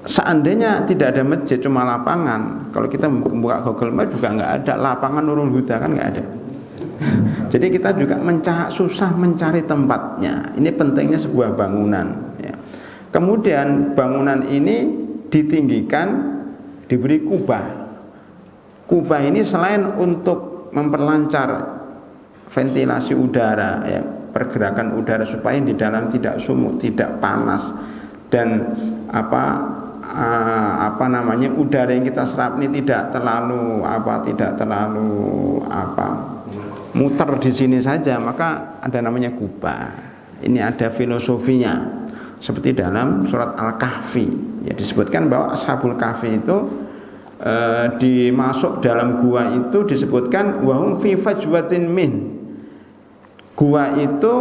seandainya tidak ada masjid, cuma lapangan, kalau kita buka Google Maps juga nggak ada lapangan Nurul Huda, kan nggak ada. Jadi kita juga susah mencari tempatnya. Ini pentingnya sebuah bangunan ya. Kemudian bangunan ini ditinggikan, diberi kubah. Kubah ini selain untuk memperlancar ventilasi udara ya, pergerakan udara supaya di dalam tidak sumuk, tidak panas, dan udara yang kita serap ini tidak terlalu muter di sini saja, maka ada namanya kubah. Ini ada filosofinya. Seperti dalam surat Al-Kahfi ya, disebutkan bahwa Ashabul Kahfi itu dimasuk dalam gua itu disebutkan wahum fi fajwatin min. Gua itu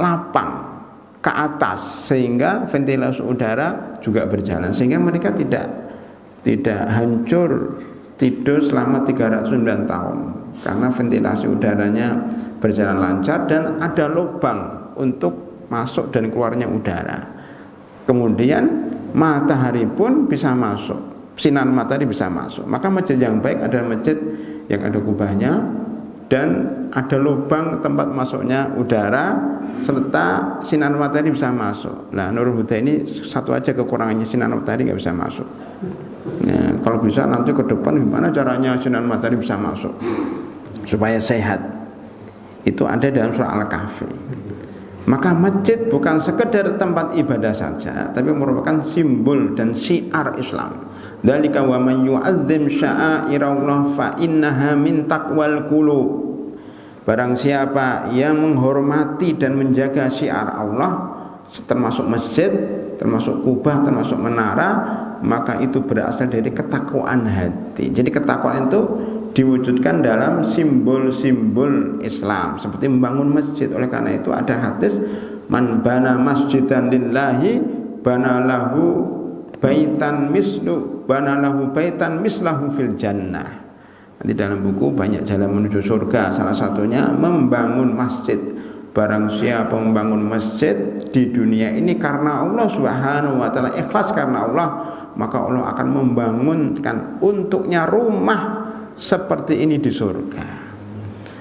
lapang ke atas sehingga ventilasi udara juga berjalan, sehingga mereka tidak hancur tidur selama 309 tahun karena ventilasi udaranya berjalan lancar dan ada lubang untuk masuk dan keluarnya udara. Kemudian matahari pun bisa masuk, sinar matahari bisa masuk. Maka masjid yang baik adalah masjid yang ada kubahnya dan ada lubang tempat masuknya udara serta sinar matahari bisa masuk. Nah, Nurul Huda ini satu aja kekurangannya, sinar matahari nggak bisa masuk. Ya, kalau bisa nanti ke depan gimana caranya sinar matahari bisa masuk supaya sehat. Itu ada dalam surah Al-Kahfi. Maka masjid bukan sekedar tempat ibadah saja, tapi merupakan simbol dan syiar Islam. Dzalika wa man yu'azzim sya'airallah fa innaha min taqwal qulub. Barang siapa yang menghormati dan menjaga syiar Allah, termasuk masjid, termasuk kubah, termasuk menara, maka itu berasal dari ketakwaan hati. Jadi ketakwaan itu diwujudkan dalam simbol-simbol Islam, seperti membangun masjid. Oleh karena itu ada hadis, man bana masjidan lillahi banalahu baitan mislahu fil jannah. Nanti dalam buku banyak jalan menuju surga, salah satunya membangun masjid. Barang siapa membangun masjid di dunia ini karena Allah Subhanahu wa taala, ikhlas karena Allah, maka Allah akan membangunkan untuknya rumah seperti ini di surga.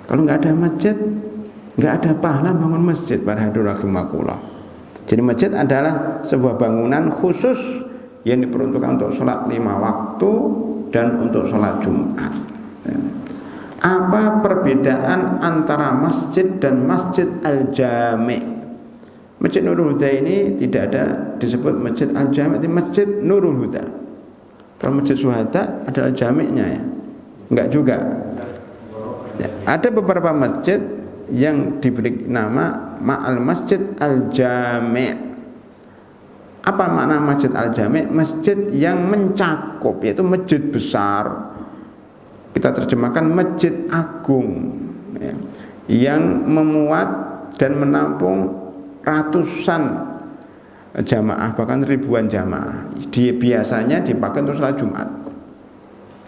Kalau nggak ada masjid, nggak ada pahala bangun masjid. Para hadirin rahimakumullah. Jadi masjid adalah sebuah bangunan khusus yang diperuntukkan untuk sholat 5 waktu dan untuk sholat Jumat. Apa perbedaan antara masjid dan masjid al-jami'? Masjid Nurul Huda ini tidak ada disebut masjid al-jami', tapi masjid Nurul Huda. Kalau masjid Syuhada adalah jami'nya ya. Enggak juga ya, ada beberapa masjid yang diberi nama ma'al masjid al-jami'. Apa makna masjid al-jami'? Masjid yang mencakup, yaitu masjid besar, kita terjemahkan masjid agung ya, yang memuat dan menampung ratusan jamaah, bahkan ribuan jamaah. Biasanya dipakai untuk sholat Jumat.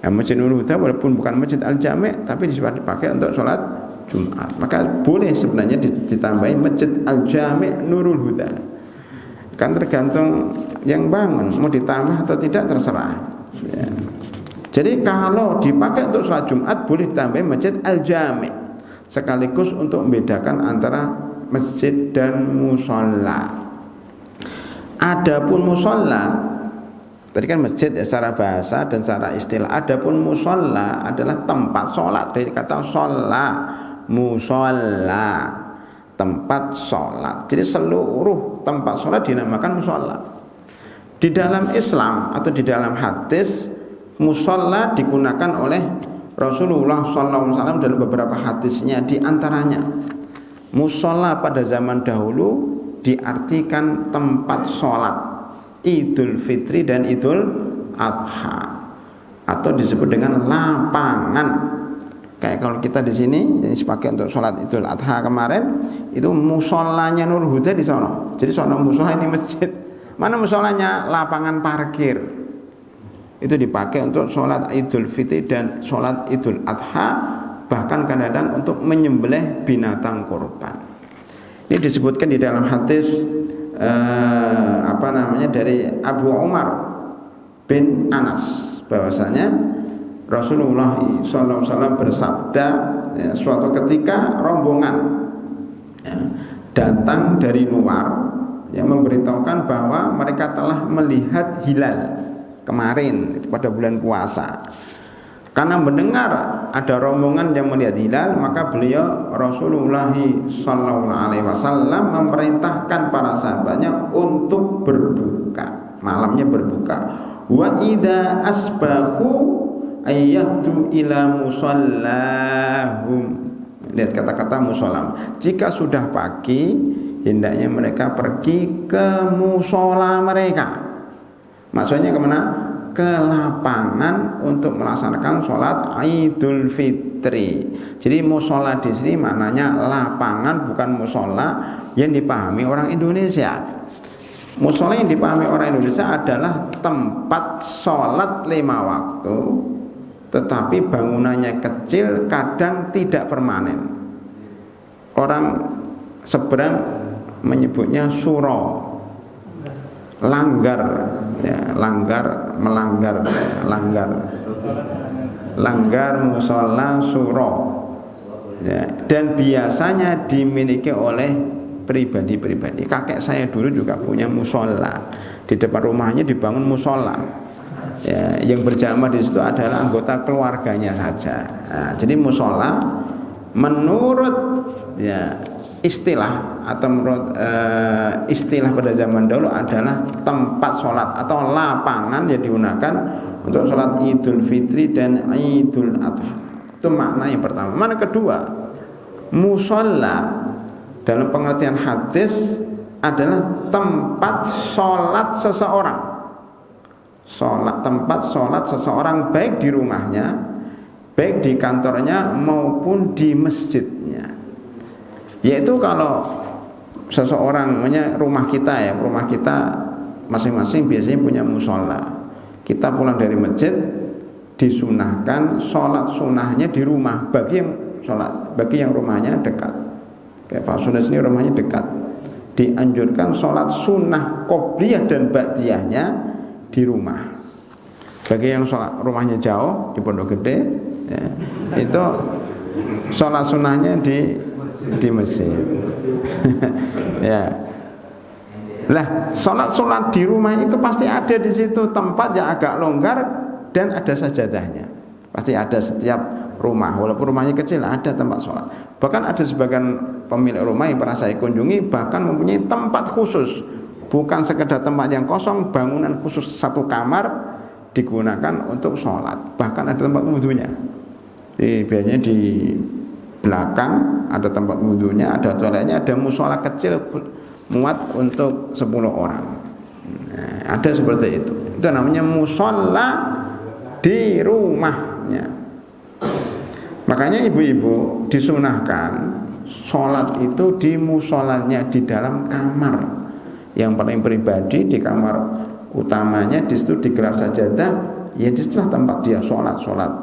Nah, Masjid Nurul Huda walaupun bukan masjid al-jami', tapi dipakai untuk sholat Jumat. Maka boleh sebenarnya ditambahin masjid al-jami' Nurul Huda. Kan tergantung yang bangun, mau ditambah atau tidak terserah ya. Jadi kalau dipakai untuk sholat Jumat boleh ditambahin masjid al-jami', sekaligus untuk membedakan antara masjid dan musola. Adapun musola, tadi kan masjid ya secara bahasa dan secara istilah. Adapun musola adalah tempat sholat, dari kata sholat, musola, tempat sholat. Jadi seluruh tempat sholat dinamakan musola. Di dalam Islam atau di dalam hadis, musola digunakan oleh Rasulullah SAW dan beberapa hadisnya. Di antaranya musola pada zaman dahulu diartikan tempat sholat Idul Fitri dan Idul Adha, atau disebut dengan lapangan. Kayak kalau kita di sini yang dipakai untuk sholat Idul Adha kemarin, itu musolanya Nurul Huda di sana. Jadi sana musola, ini masjid. Mana musolanya? Lapangan parkir. Itu dipakai untuk sholat Idul Fitri dan sholat Idul Adha, bahkan kadang-kadang untuk menyembelih binatang kurban. Ini disebutkan di dalam hadis dari Abu Umar bin Anas bahwasanya Rasulullah SAW bersabda, ya, suatu ketika rombongan ya, datang dari luar yang memberitahukan bahwa mereka telah melihat hilal kemarin itu pada bulan puasa. Karena mendengar ada rombongan yang melihat hilal, maka beliau Rasulullah SAW memerintahkan para sahabatnya untuk berbuka, malamnya berbuka. Wa idza asbahu ayyatu ila musallahum. Lihat kata-kata musolam. Jika sudah pagi, hendaknya mereka pergi ke musola mereka. Maksudnya kemana? Ke lapangan untuk melaksanakan sholat Idul Fitri. Jadi musola di sini maknanya lapangan, bukan musola yang dipahami orang Indonesia. Musola yang dipahami orang Indonesia adalah tempat sholat 5 waktu, tetapi bangunannya kecil, kadang tidak permanen. Orang seberang menyebutnya suro, langgar, ya, langgar musola suro, ya, dan biasanya dimiliki oleh pribadi-pribadi. Kakek saya dulu juga punya musola, di depan rumahnya dibangun musola, ya, yang berjamaah di situ adalah anggota keluarganya saja. Nah, jadi musola menurut ya istilah atau menurut istilah pada zaman dahulu adalah tempat sholat atau lapangan yang digunakan untuk sholat Idul Fitri dan Idul Adha. Itu makna yang pertama. Makna kedua, musola dalam pengertian hadis adalah tempat sholat seseorang. Tempat sholat seseorang baik di rumahnya, baik di kantornya maupun di masjidnya. Yaitu kalau seseorang, rumah kita masing-masing biasanya punya musola. Kita pulang dari masjid disunahkan sholat sunnahnya di rumah bagi yang rumahnya dekat. Kayak Pak Sunan sini rumahnya dekat, dianjurkan sholat sunnah qobliyah dan ba'diyahnya di rumah. Bagi yang sholat rumahnya jauh di Pondok Gede, ya, itu sholat sunnahnya di masjid. Ya. Lah, sholat di rumah itu pasti ada di situ tempat yang agak longgar dan ada sajadahnya. Pasti ada setiap rumah, walaupun rumahnya kecil ada tempat sholat. Bahkan ada sebagian pemilik rumah yang pernah saya kunjungi bahkan mempunyai tempat khusus, bukan sekedar tempat yang kosong, bangunan khusus satu kamar digunakan untuk sholat. Bahkan ada tempat wudhunya. Biasanya di belakang ada tempat wudhunya, ada toiletnya, ada musola kecil muat untuk 10 orang. Nah, ada seperti itu. Itu namanya musola di rumahnya. Makanya ibu-ibu disunahkan sholat itu di musolanya di dalam kamar. Yang paling pribadi di kamar utamanya, di situ digelar sajadah, ya di situlah tempat dia sholat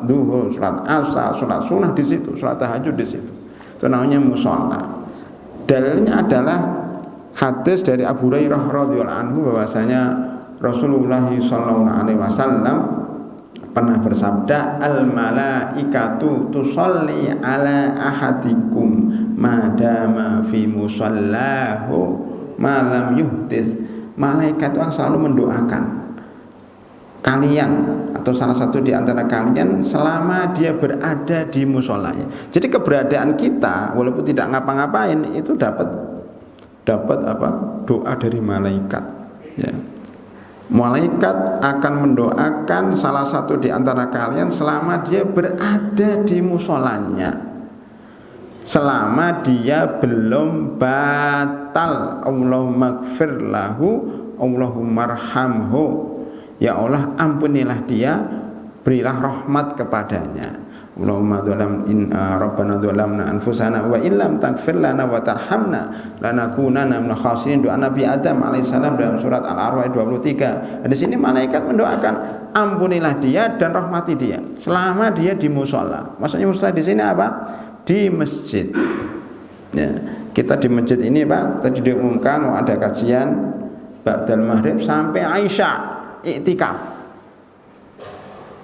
duhur, sholat asar, sholat sunnah di situ, sholat tahajud di situ. Itu namanya musola. Dalilnya adalah hadis dari Abu Hurairah radhiyallahu anhu bahwasanya Rasulullah SAW pernah bersabda, al malaikatu tusolli ala ahadikum madama fi musallahu malam yuhdits. Malaikat itu selalu mendoakan kalian atau salah satu di antara kalian selama dia berada di musolanya. Jadi keberadaan kita walaupun tidak ngapa-ngapain itu dapat doa dari malaikat, ya. Malaikat akan mendoakan salah satu di antara kalian selama dia berada di musolanya, selama dia belum batal. Allahumma gfir lahu, Allahumma arhamhu, ya Allah ampunilah dia, berilah rahmat kepadanya. Allahumma rabbana dzalamna anfusana wa illam taghfir lana wa tarhamna lanakunanna minal khasirin. Doa Nabi Adam alaihissalam dalam surat Al-A'raf 23. Di sini malaikat mendoakan ampunilah dia dan rahmati dia selama dia di musola. Maksudnya musola di sini apa? Di masjid. Ya, kita di masjid ini Pak, tadi diumumkan mau ada kajian ba'dal maghrib sampai Aisyah iktikaf.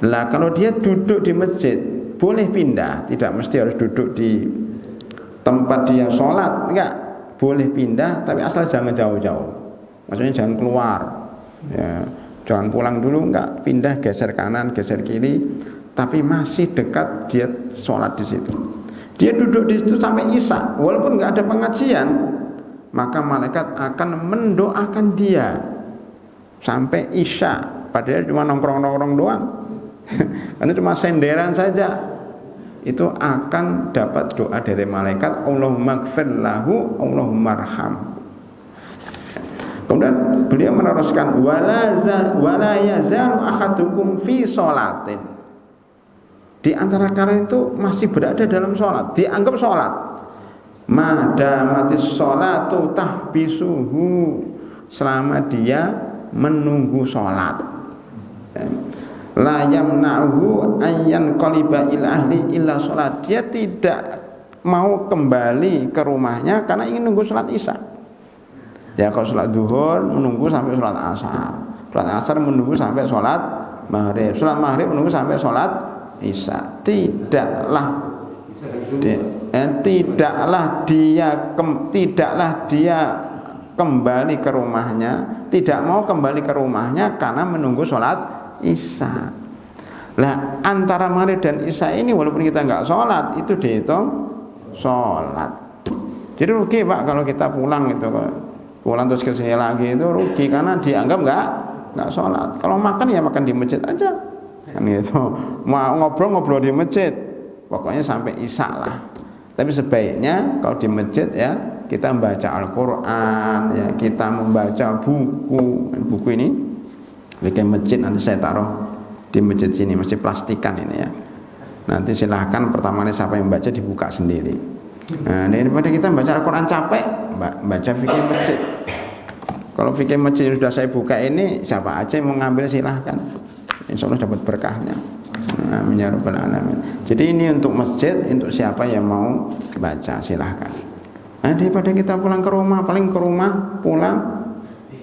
Lah kalau dia duduk di masjid boleh pindah, tidak mesti harus duduk di tempat dia sholat, enggak, boleh pindah, tapi asal jangan jauh-jauh. Maksudnya jangan keluar, ya, jangan pulang dulu, enggak, pindah geser kanan, geser kiri, tapi masih dekat dia sholat di situ. Dia duduk di situ sampai isya, walaupun enggak ada pengajian, maka malaikat akan mendoakan dia sampai isya. Padahal cuma nongkrong-nongkrong doang. Karena cuma senderan saja, itu akan dapat doa dari malaikat, Allahumma gfir lahu, Allahumma arham. Kemudian beliau meneruskan, wala yazalu ahadukum fi sholatin. Di antara kalian itu masih berada dalam sholat, dianggap sholat. Madamatis sholatu tahbisuhu, selama dia menunggu sholat. La yamna'uhu ayyan qaliba ila ahli illa sholat. Dia tidak mau kembali ke rumahnya karena ingin nunggu sholat isya. Ya kalau sholat duhur menunggu sampai sholat asar, sholat asar menunggu sampai sholat maghrib, sholat maghrib menunggu sampai sholat isya. Tidaklah dia kembali ke rumahnya, tidak mau kembali ke rumahnya karena menunggu sholat isya. Lah antara maghrib dan isya ini walaupun kita nggak sholat itu dihitung sholat. Jadi rugi Pak kalau kita pulang itu, pulang terus ke sini lagi itu rugi karena dianggap nggak sholat. Kalau makan ya makan di masjid aja, kan gitu. Mau ngobrol di masjid, pokoknya sampai isya lah. Tapi sebaiknya kalau di masjid ya kita membaca Al-Quran, ya kita membaca buku ini. Bikin masjid nanti saya taruh di masjid sini, masjid plastikan ini ya. Nanti silahkan pertama kali siapa yang baca dibuka sendiri. Nah, daripada kita baca Al-Quran capek, baca fikih masjid. Kalau fikih masjid yang sudah saya buka ini, siapa aja yang mau ngambil silahkan. Insya Allah dapat berkahnya. Amin ya rabbal alamin. Jadi ini untuk masjid, untuk siapa yang mau baca silahkan. Nah, daripada kita pulang ke rumah, paling ke rumah pulang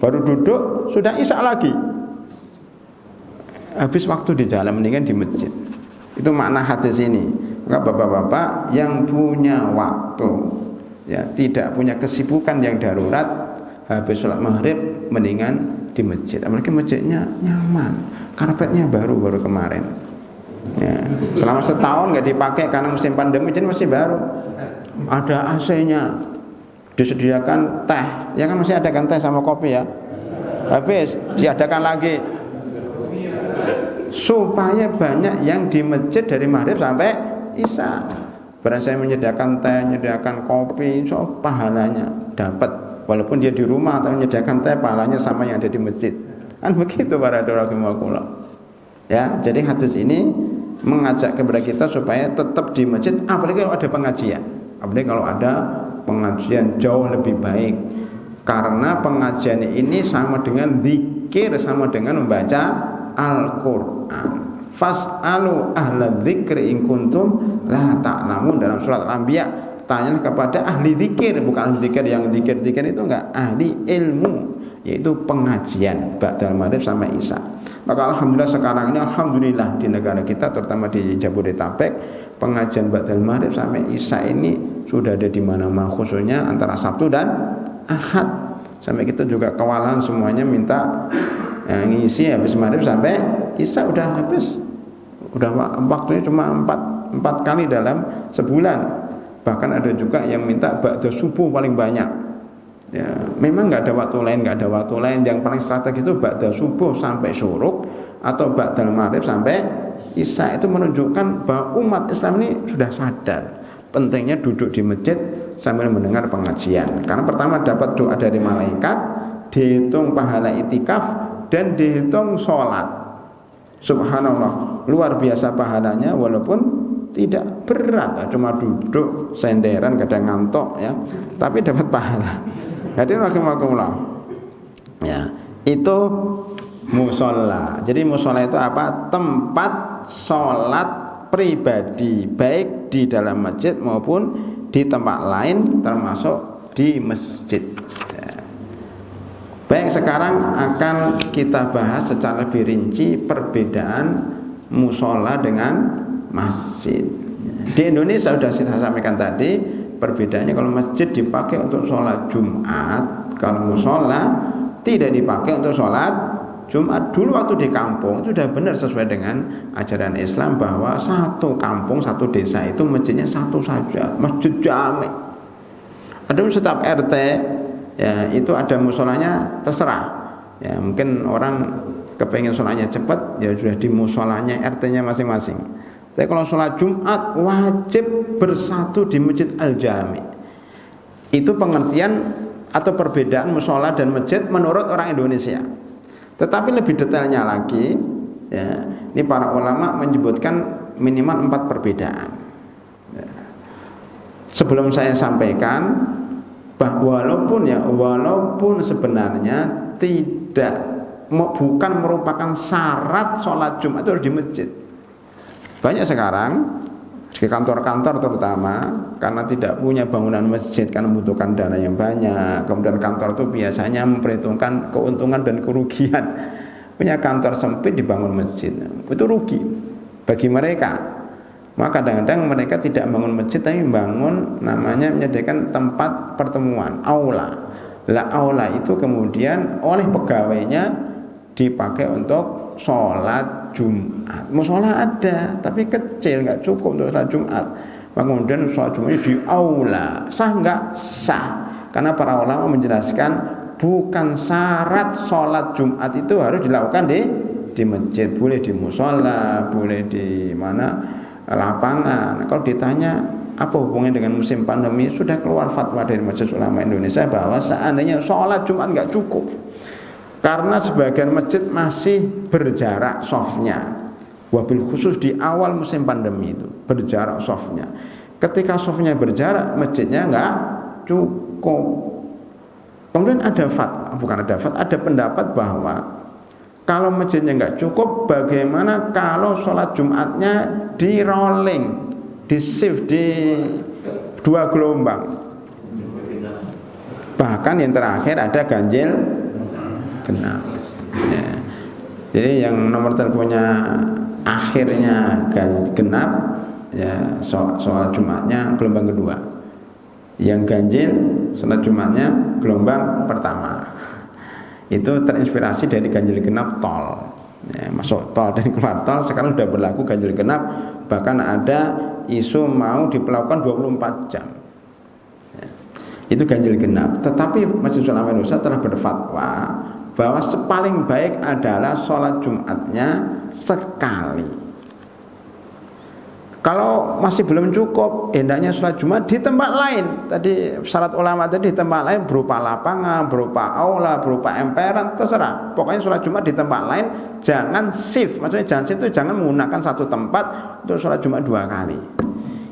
baru duduk sudah isya lagi. Habis waktu di jalan, mendingan di masjid. Itu makna hadis ini. Maka bapak-bapak yang punya waktu, ya tidak punya kesibukan yang darurat, habis sholat maghrib mendingan di masjid. Apalagi masjidnya nyaman, karpetnya baru kemarin. Ya, selama setahun nggak dipakai karena musim pandemi, jadi masih baru. Ada AC-nya, disediakan teh, ya kan masih ada kan teh sama kopi ya. Habis diadakan lagi. Supaya banyak yang di masjid dari maghrib sampai isya. Barang saya menyediakan teh, menyediakan kopi, so pahalanya dapat. Walaupun dia di rumah atau menyediakan teh, pahalanya sama yang ada di masjid. Kan begitu para rahimakumullah. Ya, jadi hadis ini mengajak kepada kita supaya tetap di masjid, apalagi kalau ada pengajian. Apalagi kalau ada pengajian jauh lebih baik. Karena pengajian ini sama dengan zikir, sama dengan membaca Al-Quran. Fas'alu ahla dzikri in kuntum la ta'lamun, dalam surat Al-Anbiya. Tanya kepada ahli dzikir, bukan ahli dzikir yang dzikir-dzikir itu enggak, ahli ilmu, yaitu pengajian ba'dal maghrib sampai isya. Maka alhamdulillah sekarang ini, alhamdulillah di negara kita terutama di Jabodetabek, pengajian ba'dal maghrib sampai isya ini sudah ada di mana-mana, khususnya antara Sabtu dan Ahad. Sampai kita juga kewalahan semuanya minta ngisi habis maghrib sampai isya udah habis. Udah waktunya cuma 4 kali dalam sebulan. Bahkan ada juga yang minta ba'da subuh paling banyak. Ya, memang nggak ada waktu lain, yang paling strategis itu ba'da subuh sampai syuruk atau ba'dal maghrib sampai isya. Itu menunjukkan bahwa umat Islam ini sudah sadar pentingnya duduk di masjid sambil mendengar pengajian. Karena pertama dapat doa dari malaikat, dihitung pahala itikaf, dan dihitung sholat. Subhanallah, luar biasa pahalanya walaupun tidak berat, cuma duduk senderan kadang ngantuk ya, tapi dapat pahala. Hadirin rahimakumullah. Ya, itu musola. Jadi musola itu apa? Tempat sholat pribadi, baik di dalam masjid maupun di tempat lain, termasuk di masjid. Baik, sekarang akan kita bahas secara lebih rinci perbedaan musola dengan masjid. Di Indonesia sudah saya sampaikan tadi, perbedaannya kalau masjid dipakai untuk sholat Jumat, kalau musola tidak dipakai untuk sholat Jumat. Dulu waktu di kampung itu sudah benar sesuai dengan ajaran Islam bahwa satu kampung, satu desa itu masjidnya satu saja, masjid jami. Ada setiap RT ya itu ada musolanya terserah. Ya mungkin orang kepengen sholatnya cepat ya sudah di musolanya RT-nya masing-masing. Tapi kalau sholat Jumat wajib bersatu di Masjid Al-Jami. Itu pengertian atau perbedaan musola dan masjid menurut orang Indonesia. Tetapi lebih detailnya lagi, ya, ini para ulama menyebutkan minimal 4 perbedaan. Ya. Sebelum saya sampaikan, bahwa walaupun sebenarnya bukan merupakan syarat sholat Jumat itu harus di masjid. Banyak sekarang di kantor-kantor terutama karena tidak punya bangunan masjid karena membutuhkan dana yang banyak. Kemudian kantor itu biasanya memperhitungkan keuntungan dan kerugian. Punya kantor sempit dibangun masjid, itu rugi bagi mereka. Maka kadang-kadang mereka tidak bangun masjid tapi bangun namanya menyediakan tempat pertemuan, aula. Lah aula itu kemudian oleh pegawainya dipakai untuk sholat Jumat. Musola ada, tapi kecil, nggak cukup untuk sholat Jumat. Kemudian sholat Jumat di aula, sah nggak? Sah. Karena para ulama menjelaskan bukan syarat sholat Jumat itu harus dilakukan di masjid. Boleh di musola, boleh di mana lapangan. Kalau ditanya apa hubungannya dengan musim pandemi, sudah keluar fatwa dari Majelis Ulama Indonesia bahwa seandainya sholat Jumat nggak cukup. Karena sebagian masjid masih berjarak softnya, wabil khusus di awal musim pandemi itu berjarak softnya. Ketika softnya berjarak, masjidnya nggak cukup. Kemudian ada ada pendapat bahwa kalau masjidnya nggak cukup, bagaimana kalau sholat Jumatnya di rolling, di shift di 2 gelombang? Bahkan yang terakhir ada ganjil genap. Ya. Jadi yang nomor teleponnya akhirnya genap, ya sholat Jumatnya gelombang kedua. Yang ganjil sholat Jumatnya gelombang pertama. Itu terinspirasi dari ganjil genap tol. Ya, masuk tol dan keluar tol sekarang sudah berlaku ganjil genap. Bahkan ada isu mau diperlakukan 24 jam. Ya. Itu ganjil genap. Tetapi Majelis Ulama Indonesia telah berfatwa bahwa paling baik adalah sholat Jumatnya sekali. Kalau masih belum cukup, hendaknya sholat Jumat di tempat lain. Tadi syarat ulama tadi di tempat lain berupa lapangan, berupa aula, berupa emperan, terserah. Pokoknya sholat Jumat di tempat lain, jangan shift. Maksudnya jangan shift itu jangan menggunakan satu tempat untuk sholat Jumat 2 kali.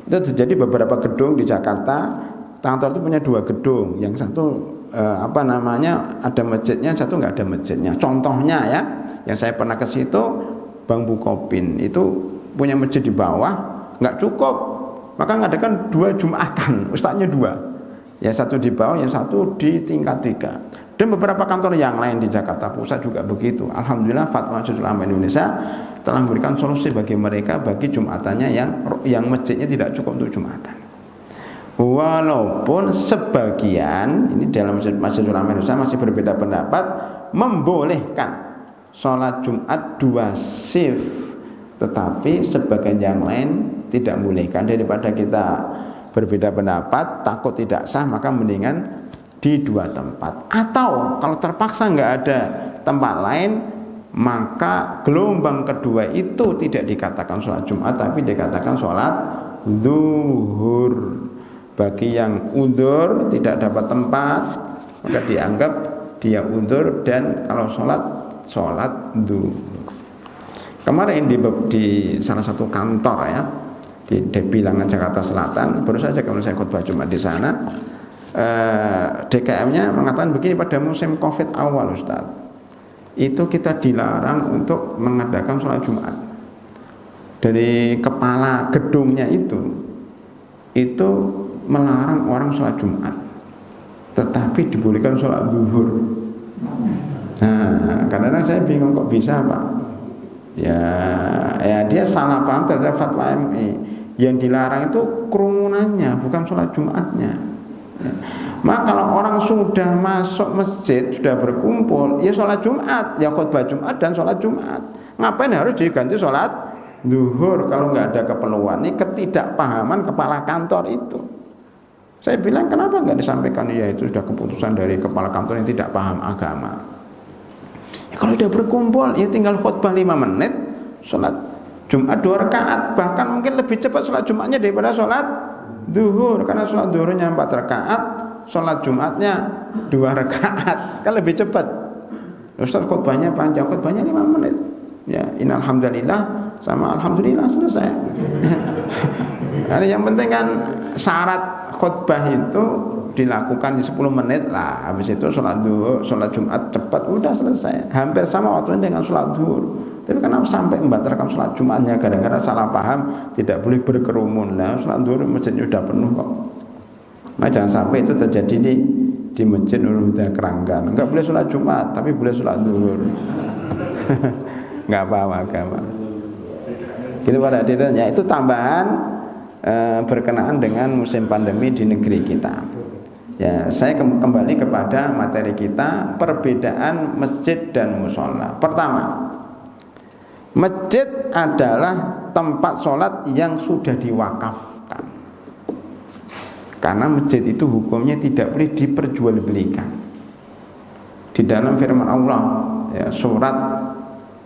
Itu terjadi beberapa gedung di Jakarta. Kantor itu punya 2 gedung, yang satu ada masjidnya, satu nggak ada masjidnya. Contohnya ya, yang saya pernah ke situ, Bang Bukopin itu punya masjid di bawah, nggak cukup, maka ngadakan 2 Jumatan, ustadznya 2, ya satu di bawah, yang satu di tingkat 3. Dan beberapa kantor yang lain di Jakarta Pusat juga begitu. Alhamdulillah fatwa Majelis Ulama Indonesia telah memberikan solusi bagi mereka bagi Jumatannya yang masjidnya tidak cukup untuk Jumatan. Walaupun sebagian ini dalam Majelis Ulama Indonesia masih berbeda pendapat membolehkan sholat Jumat 2 shift, tetapi sebagian yang lain tidak membolehkan. Daripada kita berbeda pendapat takut tidak sah, maka mendingan di 2 tempat. Atau kalau terpaksa nggak ada tempat lain, maka gelombang kedua itu tidak dikatakan sholat Jumat, tapi dikatakan sholat zuhur. Bagi yang undur tidak dapat tempat, maka dianggap dia undur, dan kalau sholat zuhur. Kemarin di salah satu kantor ya di Bilangan Jakarta Selatan, baru saja kalau saya khutbah Jumat di sana, DKM-nya mengatakan begini, pada musim Covid awal Ustaz, itu kita dilarang untuk mengadakan sholat Jumat. Dari kepala gedungnya itu melarang orang sholat Jumat, tetapi dibolehkan sholat zuhur. Nah, kadang-kadang saya bingung kok bisa Pak. Ya dia salah paham terhadap fatwa MUI. Yang dilarang itu kerumunannya, bukan sholat Jumatnya. Ya. Maka kalau orang sudah masuk masjid, sudah berkumpul, ya sholat Jumat, ya khutbah Jumat dan sholat Jumat. Ngapain harus diganti sholat zuhur kalau nggak ada keperluan? Ini ketidakpahaman kepala kantor itu. Saya bilang kenapa nggak disampaikan? Ya itu sudah keputusan dari kepala kantor yang tidak paham agama. Ya, kalau sudah berkumpul, ya tinggal khutbah 5 menit, sholat Jumat 2 rakaat, bahkan mungkin lebih cepat sholat Jumatnya daripada sholat zuhur, karena sholat zuhurnya 4 rakaat, sholat Jumatnya 2 rakaat, kan lebih cepat. Ustaz khutbahnya panjang, khutbahnya 5 menit. Ya, innalhamdulillah sama alhamdulillah selesai. Nah, yang penting kan syarat khutbah itu dilakukan di 10 menit lah. Habis itu sholat zuhur, sholat Jumat cepat, udah selesai. Hampir sama waktunya dengan sholat zuhur. Tapi kenapa sampai membatalkan sholat Jumatnya gara-gara salah paham, tidak boleh berkerumun. Nah, sholat zuhur masjidnya sudah penuh kok. Nah, jangan sampai itu terjadi di Masjid Nurul Huda Keranggan. Enggak boleh sholat Jumat, tapi boleh sholat zuhur. Enggak paham agama. Gitu pada akhirnya itu tambahan berkenaan dengan musim pandemi di negeri kita. Ya, saya kembali kepada materi kita, perbedaan masjid dan musola. Pertama, masjid adalah tempat sholat yang sudah diwakafkan. Karena masjid itu hukumnya tidak boleh diperjualbelikan. Di dalam firman Allah, ya, surat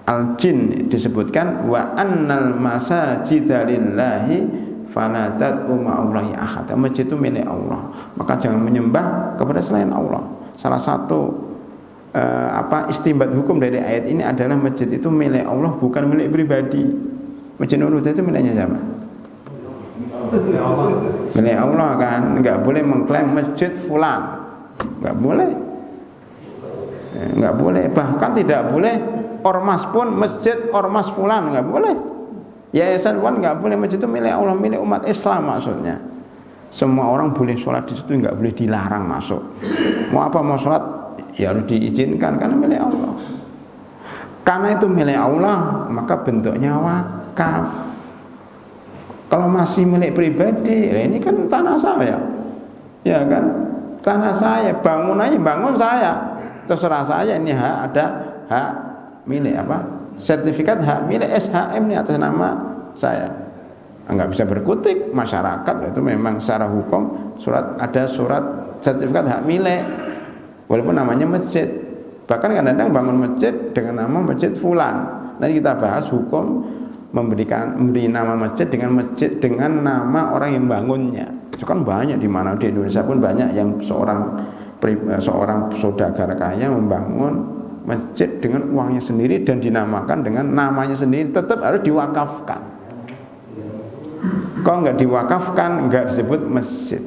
Al-Jin disebutkan wa annal masajida lillahi fala tad'u ma'allahi ahad. Masjid itu milik Allah, maka jangan menyembah kepada selain Allah. Salah satu istimbat hukum dari ayat ini adalah masjid itu milik Allah, bukan milik pribadi. Masjid Nurul Huda itu miliknya siapa? Milik Allah kan, nggak boleh mengklaim masjid fulan, nggak boleh, nggak boleh. Bahkan tidak boleh ormas pun masjid ormas fulan, nggak boleh. Yayasan fulan nggak boleh. Masjid itu milik Allah, milik umat Islam maksudnya. Semua orang boleh sholat di situ, nggak boleh dilarang masuk. Mau apa mau sholat ya harus diizinkan karena milik Allah. Karena itu milik Allah, maka bentuknya wakaf. Kalau masih milik pribadi, ini kan tanah saya, ya kan, tanah saya, bangun aja, bangun saya, terserah saya. Ini hak, ada hak milik apa? Sertifikat hak milik SHM ini atas nama saya. Enggak bisa berkutik masyarakat, itu memang secara hukum ada surat sertifikat hak milik. Walaupun namanya masjid, bahkan kadang-kadang bangun masjid dengan nama masjid fulan. Nanti kita bahas hukum memberi nama masjid dengan nama orang yang bangunnya. Itu kan banyak, di mana di Indonesia pun banyak yang seorang saudagar kaya membangun masjid dengan uangnya sendiri dan dinamakan dengan namanya sendiri, tetap harus diwakafkan. Kalau nggak diwakafkan nggak disebut masjid.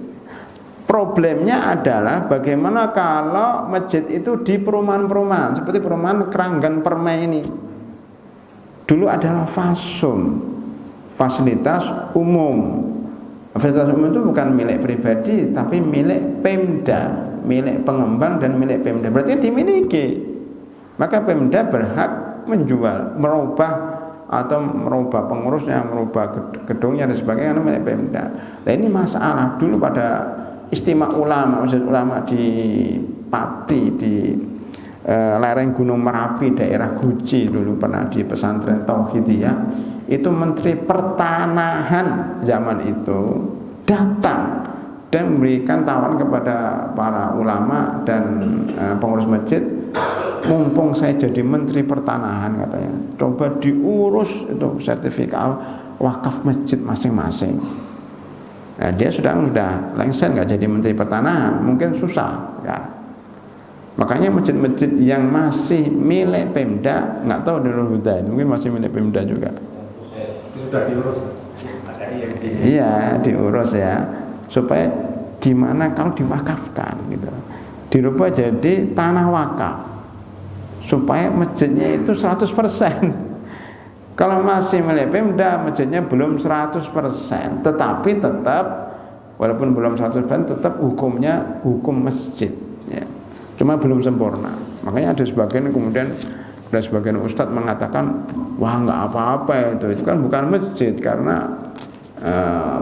Problemnya adalah bagaimana kalau masjid itu di perumahan-perumahan seperti perumahan Keranggan Permai ini. Dulu adalah fasum, fasilitas umum. Fasilitas umum itu bukan milik pribadi tapi milik Pemda, milik pengembang dan milik Pemda. Berarti dimiliki. Maka Pemda berhak menjual, merubah pengurusnya, merubah gedungnya dan sebagainya karena milik Pemda. Nah, ini masalah dulu pada istimewa ulama, maksud ulama di Pati, di lereng Gunung Merapi, daerah Guci, dulu pernah di pesantren Tauhidiyah. Itu Menteri Pertanahan zaman itu datang dan memberikan tawaran kepada para ulama dan pengurus masjid, mumpung saya jadi Menteri Pertanahan, katanya, coba diurus itu sertifikat wakaf masjid masing-masing. Nah, dia sudah lengser nggak jadi Menteri Pertanahan, mungkin susah ya. Makanya masjid-masjid yang masih milik Pemda, nggak tahu di Nurul Huda, mungkin masih milik Pemda juga. Sudah diurus. Iya, diurus ya, supaya gimana kalau diwakafkan gitu, dirubah jadi tanah wakaf, supaya masjidnya itu 100%. Kalau masih milik Pemda, masjidnya belum 100%, tetapi tetap walaupun belum 100% tetap hukumnya hukum masjid ya. Cuma belum sempurna. Makanya ada sebagian kemudian Dan sebagian ustadz mengatakan, wah nggak apa-apa itu kan bukan masjid karena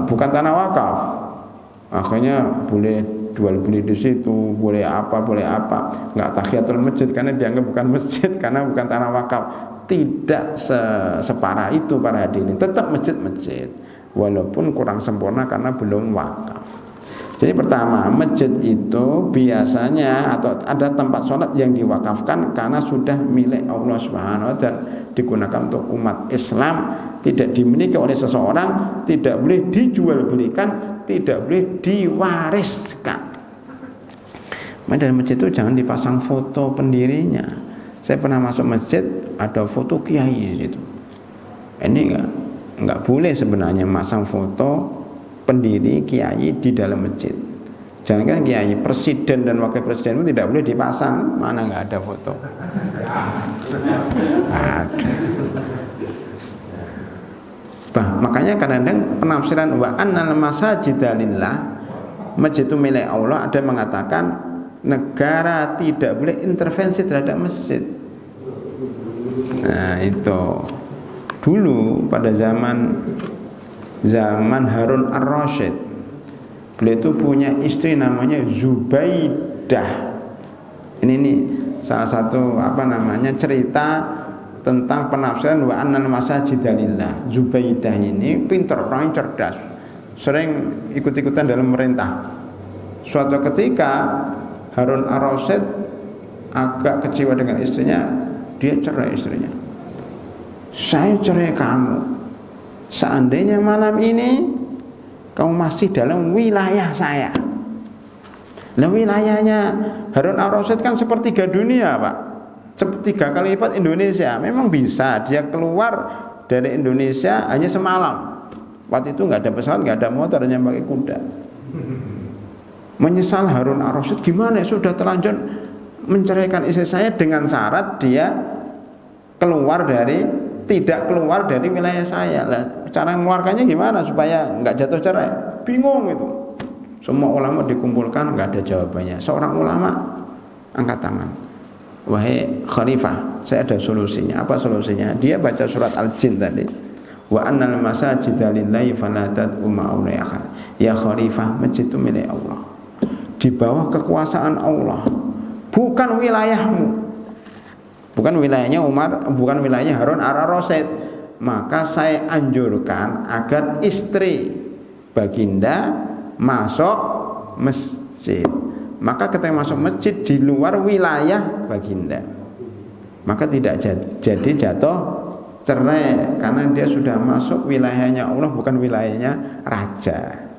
bukan tanah wakaf. Akhirnya boleh jual beli di situ, boleh apa, nggak tahiyatul masjid karena dianggap bukan masjid karena bukan tanah wakaf. Tidak separah itu para hadirin, tetap masjid walaupun kurang sempurna karena belum wakaf. Jadi pertama, masjid itu biasanya atau ada tempat sholat yang diwakafkan karena sudah milik Allah Subhanahu wa taala dan digunakan untuk umat Islam, tidak dimiliki oleh seseorang, tidak boleh dijual belikan, tidak boleh diwariskan. Dan masjid itu jangan dipasang foto pendirinya. Saya pernah masuk masjid ada foto kiai gitu. Ini enggak boleh sebenarnya masang foto pendiri kiai di dalam masjid. Jangan kiai, presiden dan wakil presiden itu tidak boleh dipasang. Mana enggak ada foto? Ada. Makanya kadang-kadang penafsiran wa annal masajida lillah, masjid itu milik Allah, ada yang mengatakan negara tidak boleh intervensi terhadap masjid. Nah itu dulu pada zaman Harun ar-Rasyid, beliau itu punya istri namanya Zubaidah. Ini salah satu cerita tentang penafsiran wa annal masajida lillah. Zubaidah ini pintar, orangnya cerdas, sering ikut-ikutan dalam pemerintah. Suatu ketika Harun ar-Rasyid agak kecewa dengan istrinya, dia cerai istrinya. Saya cerai kamu, seandainya malam ini kamu masih dalam wilayah saya. Nah wilayahnya Harun ar-Rasyid kan sepertiga dunia Pak, 3 kali lipat Indonesia. Memang bisa dia keluar dari Indonesia hanya semalam. Waktu itu nggak ada pesawat, nggak ada motor, hanya pakai kuda. Menyesal Harun ar-Rasyid, gimana sudah terlanjur menceraikan istri saya dengan syarat dia tidak keluar dari wilayah saya. Lah, cara mengeluarkannya gimana supaya nggak jatuh cerai? Bingung itu. Semua ulama dikumpulkan, nggak ada jawabannya. Seorang ulama angkat tangan, wahai khalifah, saya ada solusinya. Apa solusinya? Dia baca surat Al-Jin tadi, wa annal masajida lillahi fala tad'u ma'allahi ahad. Ya khalifah, masjid itu milik Allah, di bawah kekuasaan Allah, bukan wilayahmu, bukan wilayahnya Umar, bukan wilayahnya Harun ar-Rasyid. Maka saya anjurkan agar istri baginda masuk masjid. Maka ketika masuk masjid di luar wilayah baginda, maka tidak jadi jatuh cerai karena dia sudah masuk wilayahnya Allah, bukan wilayahnya raja.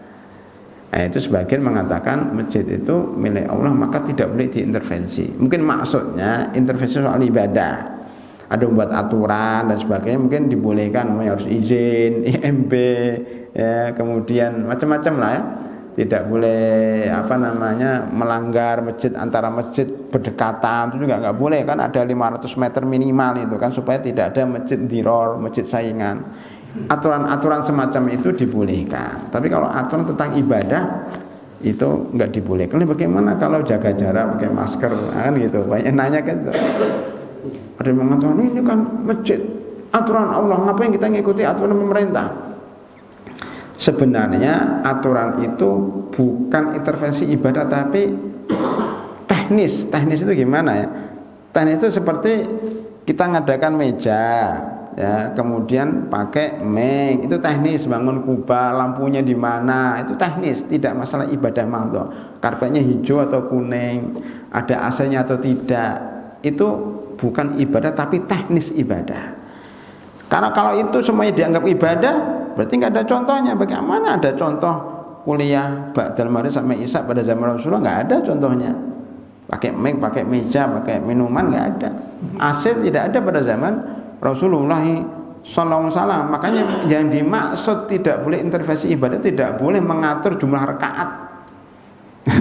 Nah, itu sebagian mengatakan masjid itu milik Allah, maka tidak boleh diintervensi. Mungkin maksudnya intervensi soal ibadah, ada membuat aturan dan sebagainya, mungkin dibolehkan, harus izin, IMB, ya, kemudian macam-macam lah ya. Tidak boleh melanggar masjid, antara masjid berdekatan itu juga nggak boleh kan, ada 500 meter minimal itu kan, supaya tidak ada masjid diror, masjid saingan. Aturan-aturan semacam itu dibolehkan. Tapi kalau aturan tentang ibadah itu nggak dibolehkan. Bagaimana kalau jaga jarak, pakai masker, kan gitu. Banyak nanya kan. Ada yang mengatakan ini kan masjid, aturan Allah, ngapain kita ngikuti aturan pemerintah? Sebenarnya aturan itu bukan intervensi ibadah, tapi teknis. Teknis itu gimana ya? Teknis itu seperti kita ngadakan meja, ya, kemudian pakai mic, itu teknis. Bangun kubah, lampunya di mana, itu teknis, tidak masalah ibadah mahdoh. Karpetnya hijau atau kuning, ada AC-nya atau tidak, itu bukan ibadah tapi teknis ibadah. Karena kalau itu semuanya dianggap ibadah, berarti nggak ada contohnya. Bagaimana ada contoh kuliah ba'dal maghrib sampai isya pada zaman Rasulullah? Nggak ada contohnya. Pakai mic, pakai meja, pakai minuman, nggak ada. AC tidak ada pada zaman Rasulullah sallallahu alaihi wasallam. Makanya yang dimaksud tidak boleh intervensi ibadah, tidak boleh mengatur jumlah rakaat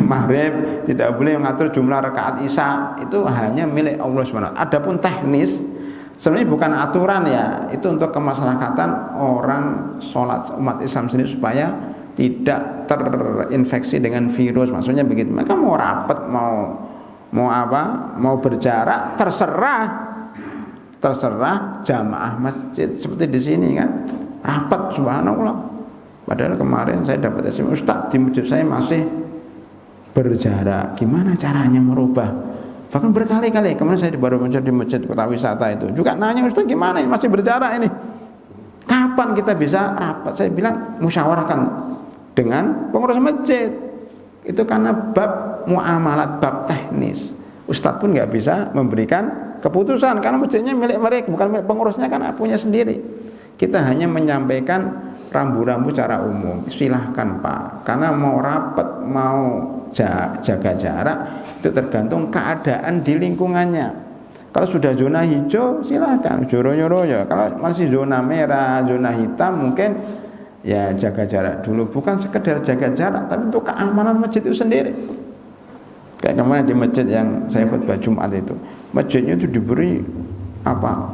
maghrib, tidak boleh mengatur jumlah rakaat isya, itu hanya milik Allah SWT. Adapun teknis sebenarnya bukan aturan ya, itu untuk kemaslahatan orang sholat umat Islam sendiri supaya tidak terinfeksi dengan virus. Maksudnya begitu. Maka mau rapat, mau berjarak terserah. terserah jamaah masjid. Seperti di sini kan, rapat, subhanallah. Padahal kemarin saya dapat SMS, Ustaz, di masjid saya masih berjarak. Gimana caranya merubah? Bahkan berkali-kali kemarin saya baru muncul di masjid kota wisata itu juga nanya, Ustaz gimana ini masih berjarak ini? Kapan kita bisa rapat? Saya bilang musyawarahkan dengan pengurus masjid. Itu karena bab muamalat, bab teknis. Ustadz pun nggak bisa memberikan keputusan karena masjidnya milik mereka, bukan milik pengurusnya, kan punya sendiri. Kita hanya menyampaikan rambu-rambu secara umum. Silahkan Pak, karena mau rapat, mau jaga jarak itu tergantung keadaan di lingkungannya. Kalau sudah zona hijau silahkan joro-joro. Kalau masih zona merah, zona hitam mungkin ya jaga jarak dulu. Bukan sekedar jaga jarak, tapi untuk keamanan masjid itu sendiri. Kayak kemarin di masjid yang saya khutbah Jumat itu, masjidnya itu diberi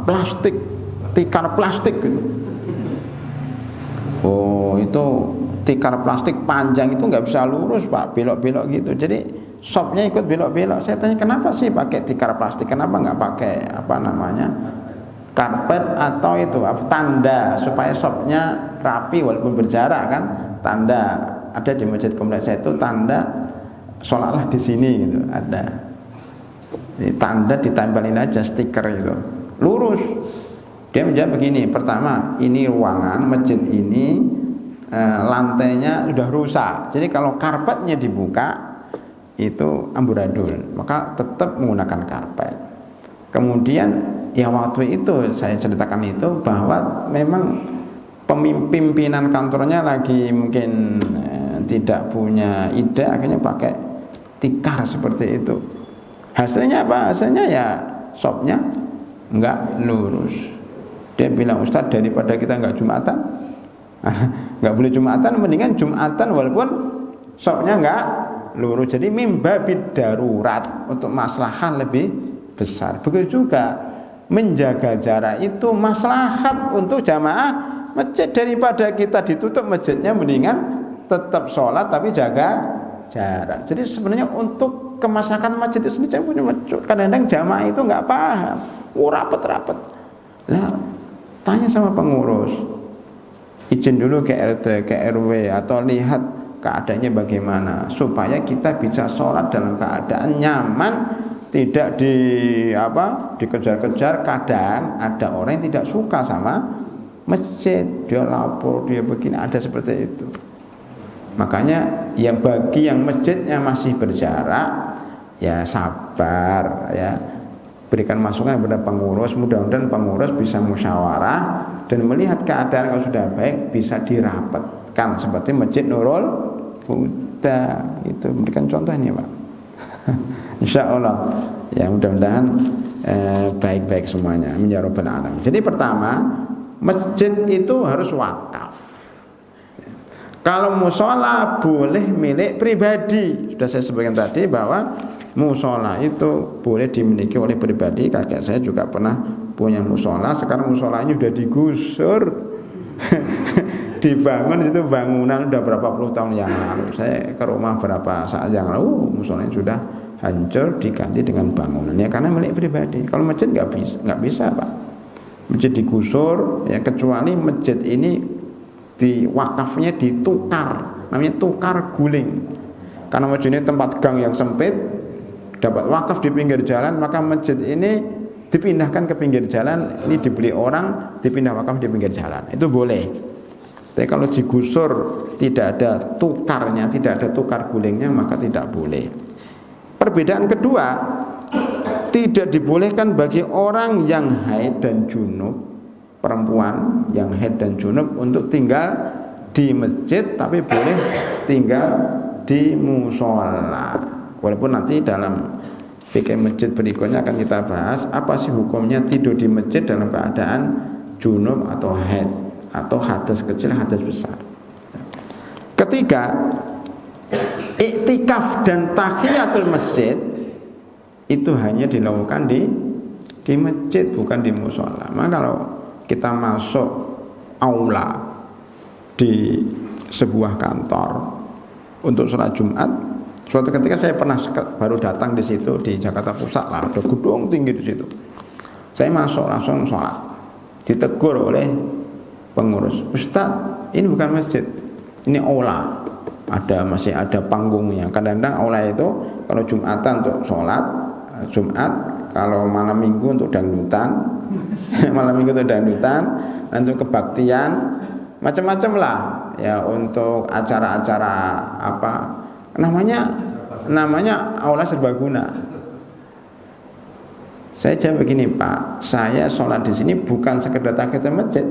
plastik, tikar plastik gitu. Oh, itu tikar plastik panjang itu nggak bisa lurus Pak, belok-belok gitu. Jadi shopnya ikut belok-belok. Saya tanya kenapa sih pakai tikar plastik, kenapa nggak pakai karpet atau itu tanda supaya shopnya rapi walaupun berjarak kan. Tanda ada di masjid kompleks saya itu, tanda sholatlah di sini gitu ada. Jadi, tanda ditempelin aja stiker itu lurus. Dia menjawab begini, pertama ini ruangan masjid ini lantainya sudah rusak, jadi kalau karpetnya dibuka itu amburadul, maka tetap menggunakan karpet. Kemudian ya waktu itu saya ceritakan itu bahwa memang pimpinan kantornya lagi mungkin tidak punya ide, akhirnya pakai tikar seperti itu. Hasilnya apa? Hasilnya ya shopnya nggak lurus. Dia bilang, Ustadz daripada kita nggak Jumatan, nggak boleh Jumatan, mendingan Jumatan walaupun shopnya nggak lurus. Jadi mimbabid darurat untuk maslahat lebih besar. Begitu juga menjaga jarak itu maslahat untuk jamaah masjid. Daripada kita ditutup masjidnya, mendingan tetap sholat tapi jaga jarak. Jadi sebenarnya untuk kemaslahatan masjid itu sendiri punya masjid. Kadang-kadang jamaah itu nggak paham, rapat-rapat. Nah, tanya sama pengurus, izin dulu ke RT, ke RW, atau lihat keadaannya bagaimana supaya kita bisa sholat dalam keadaan nyaman, tidak dikejar-kejar. Kadang ada orang yang tidak suka sama masjid, dia lapor, dia begini, ada seperti itu. Makanya yang bagi yang masjidnya masih berjarak, ya sabar ya, berikan masukan kepada pengurus. Mudah-mudahan pengurus bisa musyawarah dan melihat keadaan kalau sudah baik bisa dirapatkan seperti Masjid Nurul Huda itu. Berikan contoh ini Pak. Insya Allah ya, mudah-mudahan baik-baik semuanya. Amin ya rabbal alamin. Jadi pertama, masjid itu harus wakaf. Kalau musola boleh milik pribadi. Sudah saya sebutkan tadi bahwa musola itu boleh dimiliki oleh pribadi. Kakek saya juga pernah punya musola. Sekarang musolanya sudah digusur. Dibangun itu bangunan sudah berapa puluh tahun yang lalu. Saya ke rumah berapa saat yang lalu, musolanya sudah hancur, diganti dengan bangunan. Ya karena milik pribadi. Kalau masjid nggak bisa Pak. Masjid digusur ya, kecuali masjid ini di wakafnya ditukar, namanya tukar guling. Karena masjid ini tempat gang yang sempit, dapat wakaf di pinggir jalan, maka masjid ini dipindahkan ke pinggir jalan, ini dibeli orang, dipindah wakaf di pinggir jalan. Itu boleh. Tapi kalau digusur tidak ada tukarnya, tidak ada tukar gulingnya, maka tidak boleh. Perbedaan kedua, tidak dibolehkan bagi orang yang haid dan junub, perempuan yang haid dan junub untuk tinggal di masjid, tapi boleh tinggal di musola. Walaupun nanti dalam fikih masjid berikutnya akan kita bahas apa sih hukumnya tidur di masjid dalam keadaan junub atau haid, atau hadas kecil, hadas besar. Ketiga, iktikaf dan tahiyatul masjid itu hanya dilakukan di masjid, bukan di musola. Maka kalau kita masuk aula di sebuah kantor untuk sholat Jumat, suatu ketika saya pernah baru datang di situ di Jakarta Pusat lah, ada gedung tinggi di situ. Saya masuk langsung sholat, ditegur oleh pengurus, Ustadz ini bukan masjid, ini aula, masih ada panggungnya. Kadang-kadang aula itu kalau Jumatan untuk sholat Jumat, kalau malam minggu untuk dangdutan malam minggu untuk dangdutan, untuk kebaktian macam-macam lah ya, untuk acara-acara apa namanya aula serbaguna. Saya jawab begini, Pak, saya sholat di sini bukan sekedar tahiyatul masjid,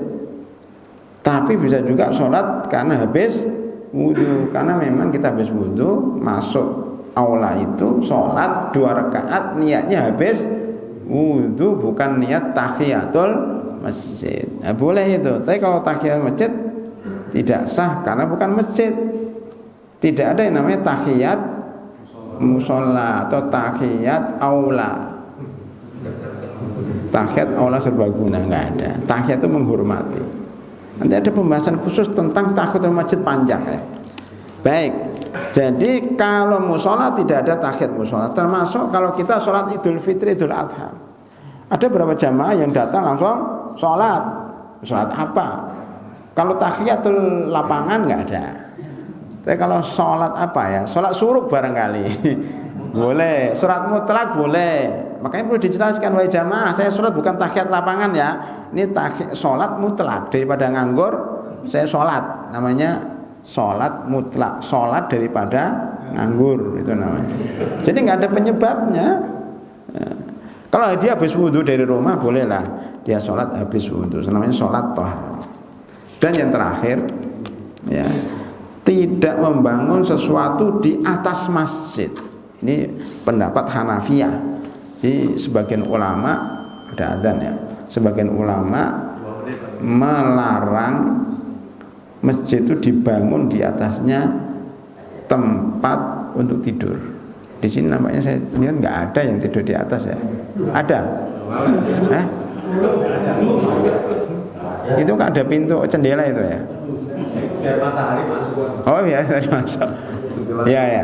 tapi bisa juga sholat karena habis wudhu. Karena memang kita habis wudhu masuk aula itu sholat 2 rakaat, niatnya habis wudhu, bukan niat tahiyatul masjid. Nah, boleh itu. Tapi kalau tahiyatul masjid tidak sah karena bukan masjid. Tidak ada yang namanya tahiyat musola atau tahiyat aula. Tahiyat aula serbaguna nggak ada. Tahiyat itu menghormati. Nanti ada pembahasan khusus tentang tahiyatul masjid panjang ya. Baik. Jadi kalau musola tidak ada tahiyat musola. Termasuk kalau kita sholat Idul Fitri, Idul Adha. Ada beberapa jamaah yang datang langsung sholat. Sholat apa? Kalau tahiyatul lapangan nggak ada. Tapi kalau sholat apa ya? Sholat suruk barangkali boleh. Sholat mutlak boleh. Makanya perlu dijelaskan, wahai jamaah, saya sholat bukan tahiyat lapangan ya. Ini sholat mutlak. Daripada nganggur, saya sholat. Namanya sholat mutlak. Sholat daripada nganggur, itu namanya. Jadi nggak ada penyebabnya. Kalau dia habis wudhu dari rumah, bolehlah dia sholat habis wudhu. Namanya sholat tohar. Dan yang terakhir, ya, tidak membangun sesuatu di atas masjid. Ini pendapat Hanafiyah. Jadi sebagian ulama, ada adzan ya, sebagian ulama melarang masjid itu dibangun di atasnya tempat untuk tidur. Di sini nampaknya saya lihat nggak ada yang tidur di atas ya. Ada? Itu kan ada pintu jendela itu ya. Biar matahari masuk. Oh iya, masuk. Ya ya.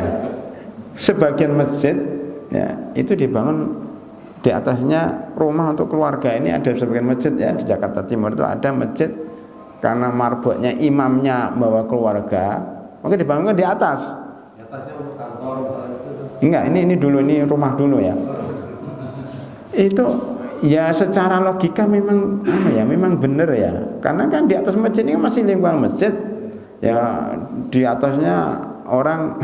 Sebagian masjid ya itu dibangun di atasnya rumah untuk keluarga. Ini ada sebagian masjid ya di Jakarta Timur itu ada masjid karena marbotnya imamnya bawa keluarga, maka dibangun di atas. Di atasnya untuk kantor itu. Enggak, ini dulu, ini rumah dulu ya. Itu ya secara logika memang memang benar ya. Karena kan di atas masjid ini masih lingkungan masjid. Ya di atasnya orang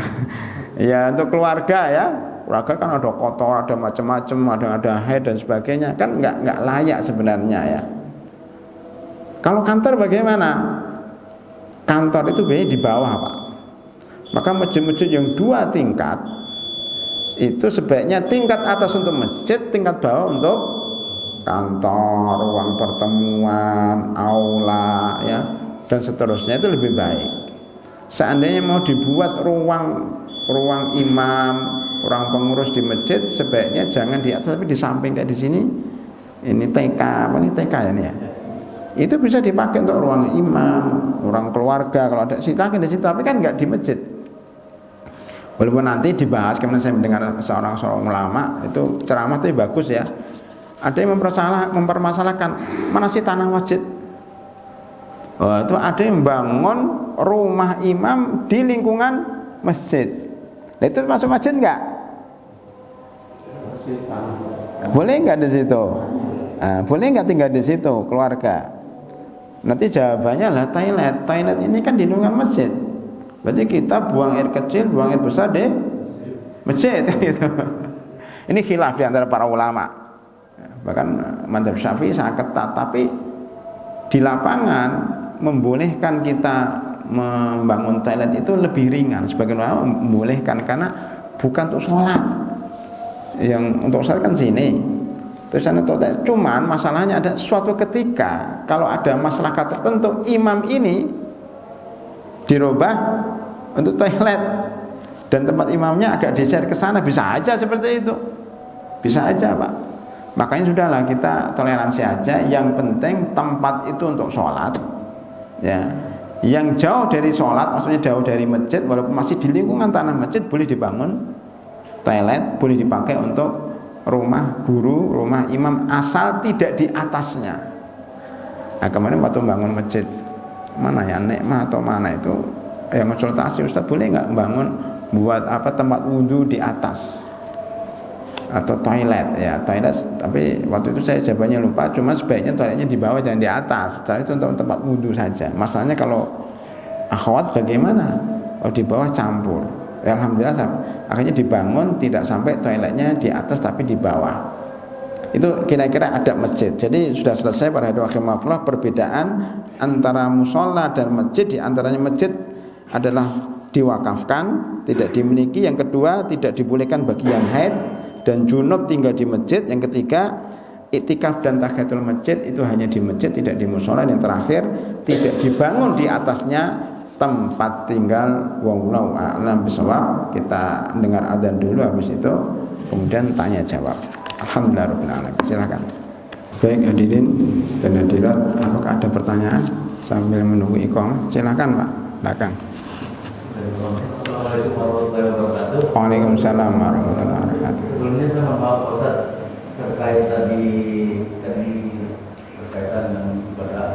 ya untuk keluarga ya. Keluarga kan ada kotor, ada macam-macam, ada haid dan sebagainya, kan nggak layak sebenarnya ya. Kalau kantor bagaimana? Kantor itu biasanya di bawah, Pak. Maka masjid-masjid yang 2 tingkat itu sebaiknya tingkat atas untuk masjid, tingkat bawah untuk kantor, ruang pertemuan, aula ya, dan seterusnya, itu lebih baik. Seandainya mau dibuat ruang imam, ruang pengurus di masjid, sebaiknya jangan di atas tapi di samping kayak di sini. Ini TK, ini TK ya ini ya. Itu bisa dipakai untuk ruang imam, ruang keluarga kalau ada, silakan di situ, tapi kan nggak di masjid. Walaupun nanti dibahas, kemudian saya mendengar seorang ulama itu ceramah itu bagus ya. Ada yang mempermasalahkan mana sih tanah masjid? Oh, itu ada yang bangun rumah imam di lingkungan masjid. Nah, itu masuk masjid enggak? Boleh enggak di situ? Nah, boleh enggak tinggal di situ keluarga? Nanti jawabannya lah toilet ini kan di lingkungan masjid. Berarti kita buang air kecil, buang air besar di masjid gitu. Ini khilaf di antara para ulama. Bahkan mazhab Syafi'i sangat ketat, tapi di lapangan membolehkan kita membangun toilet itu lebih ringan. Sebagian ulama membolehkan karena bukan untuk sholat. Yang untuk sholat kan sini, terus sana toilet. Cuman masalahnya ada suatu ketika kalau ada masyarakat tertentu, imam ini dirubah untuk toilet dan tempat imamnya agak digeser ke sana, bisa aja seperti itu, bisa aja Pak. Makanya sudahlah kita toleransi aja. Yang penting tempat itu untuk sholat ya. Yang jauh dari sholat, maksudnya jauh dari masjid, walaupun masih di lingkungan tanah masjid, boleh dibangun toilet, boleh dipakai untuk rumah guru, rumah imam, asal tidak di atasnya. Nah kemarin waktu bangun masjid mana ya, Nikmah atau mana itu yang konsultasi, Ustaz boleh nggak bangun buat apa tempat wudhu di atas atau toilet ya, toilet, tapi waktu itu saya jawabannya lupa, cuma sebaiknya toiletnya di bawah jangan di atas. Setelah itu untuk tempat wudhu saja. Masalahnya kalau akhwat bagaimana? Oh di bawah campur. Ya, alhamdulillah akhirnya dibangun tidak sampai toiletnya di atas tapi di bawah. Itu kira-kira adab masjid. Jadi sudah selesai para hadirin rahimakumullah perbedaan antara musola dan masjid. Di antaranya masjid adalah diwakafkan, tidak dimiliki. Yang kedua, tidak dibolehkan bagi yang haid dan junub tinggal di masjid. Yang ketiga, iktikaf dan tahiyatul masjid itu hanya di masjid, tidak di musola. Yang terakhir, tidak dibangun di atasnya tempat tinggal. Wallahu a'lam bishawab. Kita dengar adzan dulu, habis itu kemudian tanya jawab. Alhamdulillahirabbil alamin. Silakan. Baik hadirin dan hadirat, apakah ada pertanyaan sambil menunggu iqamah? Silakan Pak, belakang. Assalamualaikum warahmatullahi wabarakatuh. Waalaikumsalam warahmatullahi wabarakatuh. Sebelumnya saya mohon maaf Ustaz terkait tadi berkaitan dengan ibadah